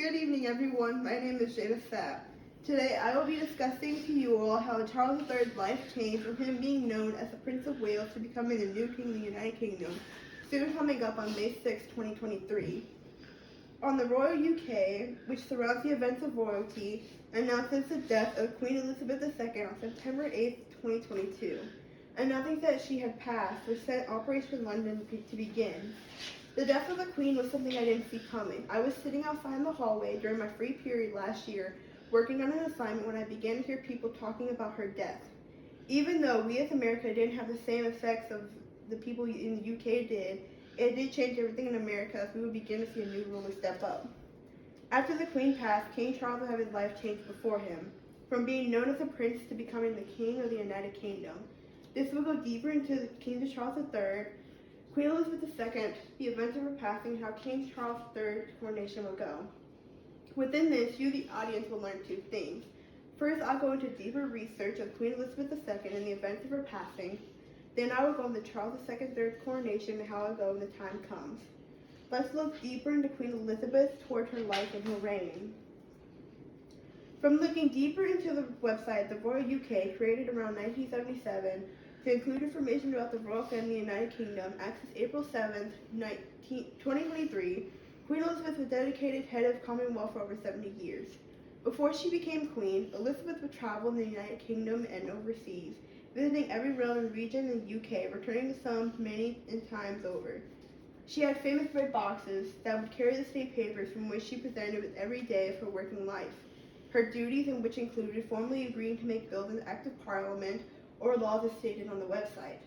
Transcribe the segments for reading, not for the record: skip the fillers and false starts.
Good evening, everyone. My name is Jada Sapp. Today, I will be discussing to you all how Charles III's life changed from him being known as the Prince of Wales to becoming the new King of the United Kingdom, soon coming up on May 6, 2023. On the Royal UK, which surrounds the events of royalty, announces the death of Queen Elizabeth II on September 8, 2022, announcing that she had passed, which sent Operation London to begin. The death of the Queen was something I didn't see coming. I was sitting outside in the hallway during my free period last year, working on an assignment when I began to hear people talking about her death. Even though we as America didn't have the same effects of the people in the UK did, it did change everything in America as we would begin to see a new ruler step up. After the Queen passed, King Charles would have his life changed before him, from being known as a prince to becoming the King of the United Kingdom. This will go deeper into the King Charles III, Queen Elizabeth II, the events of her passing, and how King Charles III's coronation will go. Within this, you, the audience, will learn two things. First, I'll go into deeper research of Queen Elizabeth II and the events of her passing. Then I will go into Charles III's coronation and how it will go when the time comes. Let's look deeper into Queen Elizabeth toward her life and her reign. From looking deeper into the website, the Royal UK, created around 1977, to include information about the royal family of the United Kingdom, access April 7, 2023, Queen Elizabeth was dedicated head of Commonwealth for over 70 years. Before she became queen, Elizabeth would travel in the United Kingdom and overseas, visiting every realm and region in the UK, returning to some many times over. She had famous red boxes that would carry the state papers from which she presented with every day of her working life. Her duties, in which included formally agreeing to make bills in the Act of Parliament, or laws as stated on the website.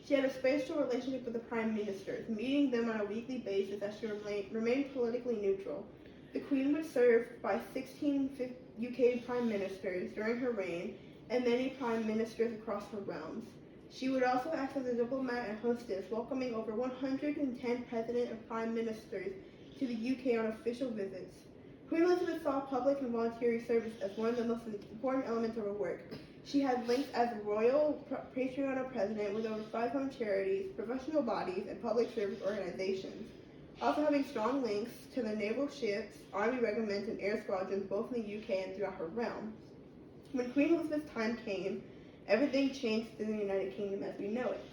She had a special relationship with the Prime Ministers, meeting them on a weekly basis as she remained politically neutral. The Queen would serve by 16 UK Prime Ministers during her reign, and many Prime Ministers across her realms. She would also act as a diplomat and hostess, welcoming over 110 President and Prime Ministers to the UK on official visits. Queen Elizabeth saw public and voluntary service as one of the most important elements of her work. She had links as Royal Patron President with over 500 charities, professional bodies, and public service organizations, also having strong links to the naval ships, army regiments, and air squadrons both in the UK and throughout her realm. When Queen Elizabeth's time came, everything changed in the United Kingdom as we know it.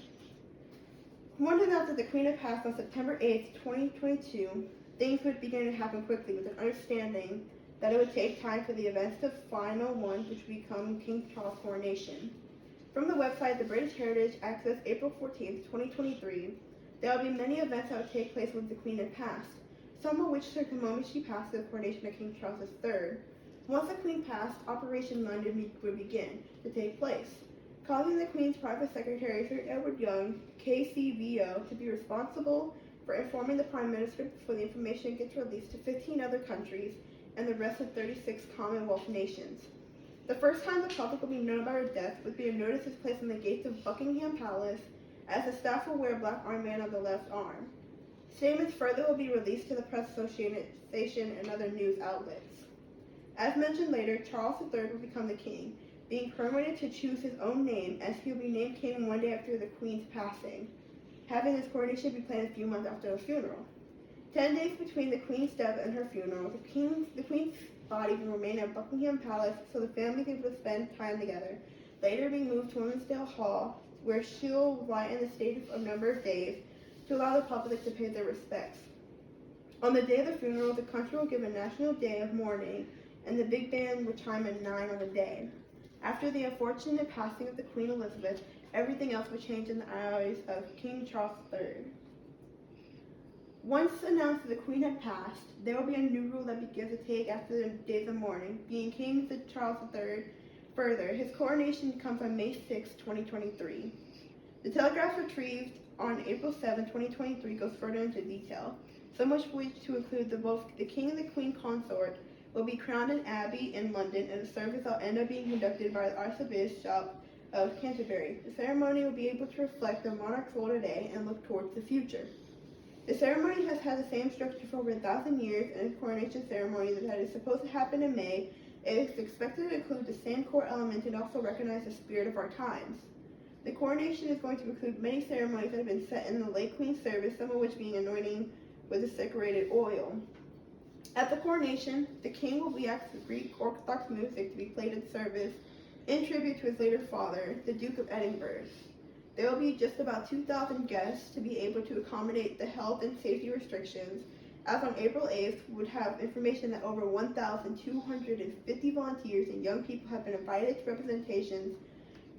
One announced that the Queen had passed on September 8, 2022, things would begin to happen quickly with an understanding that it would take time for the events to final one, which would become King Charles' coronation. From the website, the British Heritage, access April 14, 2023, there will be many events that would take place when the Queen had passed, some of which took the moment she passed to the coronation of King Charles III. Once the Queen passed, Operation London would begin to take place, causing the Queen's private secretary, Sir Edward Young, KCVO, to be responsible for informing the Prime Minister before the information gets released to 15 other countries and the rest of 36 Commonwealth nations. The first time the public will be known about her death would be a notice is placed on the gates of Buckingham Palace, as the staff will wear a black armband on the left arm. Statements further will be released to the Press Association and other news outlets. As mentioned later, Charles III will become the king, being permitted to choose his own name, as he will be named king one day after the Queen's passing, having his coronation be planned a few months after the funeral. 10 days between the Queen's death and her funeral, the Queen's body will remain at Buckingham Palace so the family is able to spend time together, later being moved to Westminster Hall, where she'll lie in a state of a number of days to allow the public to pay their respects. On the day of the funeral, the country will give a national day of mourning, and the big band will chime at 9 on the day. After the unfortunate passing of the Queen Elizabeth, everything else will change in the eyes of King Charles III. Once announced that the Queen had passed, there will be a new rule that begins to take after the days of mourning, being King Charles III. Further, his coronation comes on May 6, 2023. The Telegraph retrieved on April 7, 2023 goes further into detail, so much which to include both the King and the Queen consort will be crowned in Abbey in London, and the service will end up being conducted by the Archbishop of Canterbury. The ceremony will be able to reflect the monarch's role today and look towards the future. The ceremony has had the same structure for over 1,000 years, and its coronation ceremony that is supposed to happen in May is expected to include the same core elements and also recognize the spirit of our times. The coronation is going to include many ceremonies that have been set in the late Queen's service, some of which being anointing with the decorated oil. At the coronation, the king will be asked Greek Orthodox music to be played in service in tribute to his later father, the Duke of Edinburgh. There will be just about 2,000 guests to be able to accommodate the health and safety restrictions, as on April 8th, we would have information that over 1,250 volunteers and young people have been invited to representations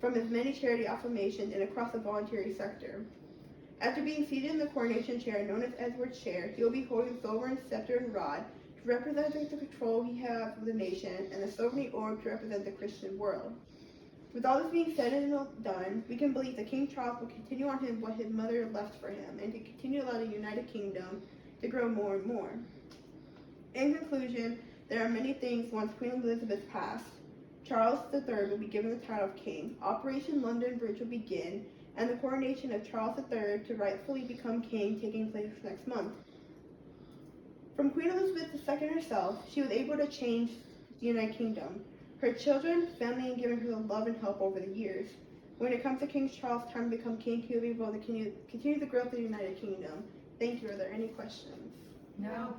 from as many charity affirmations and across the voluntary sector. After being seated in the coronation chair known as Edward's chair, he will be holding sovereign scepter and rod to represent the control he has of the nation, and the sovereign orb to represent the Christian world. With all this being said and done, we can believe that King Charles will continue on what his mother left for him, and to continue to allow the United Kingdom to grow more and more. In conclusion, there are many things once Queen Elizabeth passed. Charles III will be given the title of King, Operation London Bridge will begin, and the coronation of Charles III to rightfully become king taking place next month. From Queen Elizabeth II herself, she was able to change the United Kingdom, her children, family, and giving her the love and help over the years. When it comes to King Charles' time to become king, he will be able to continue the growth of the United Kingdom. Thank you. Are there any questions? No.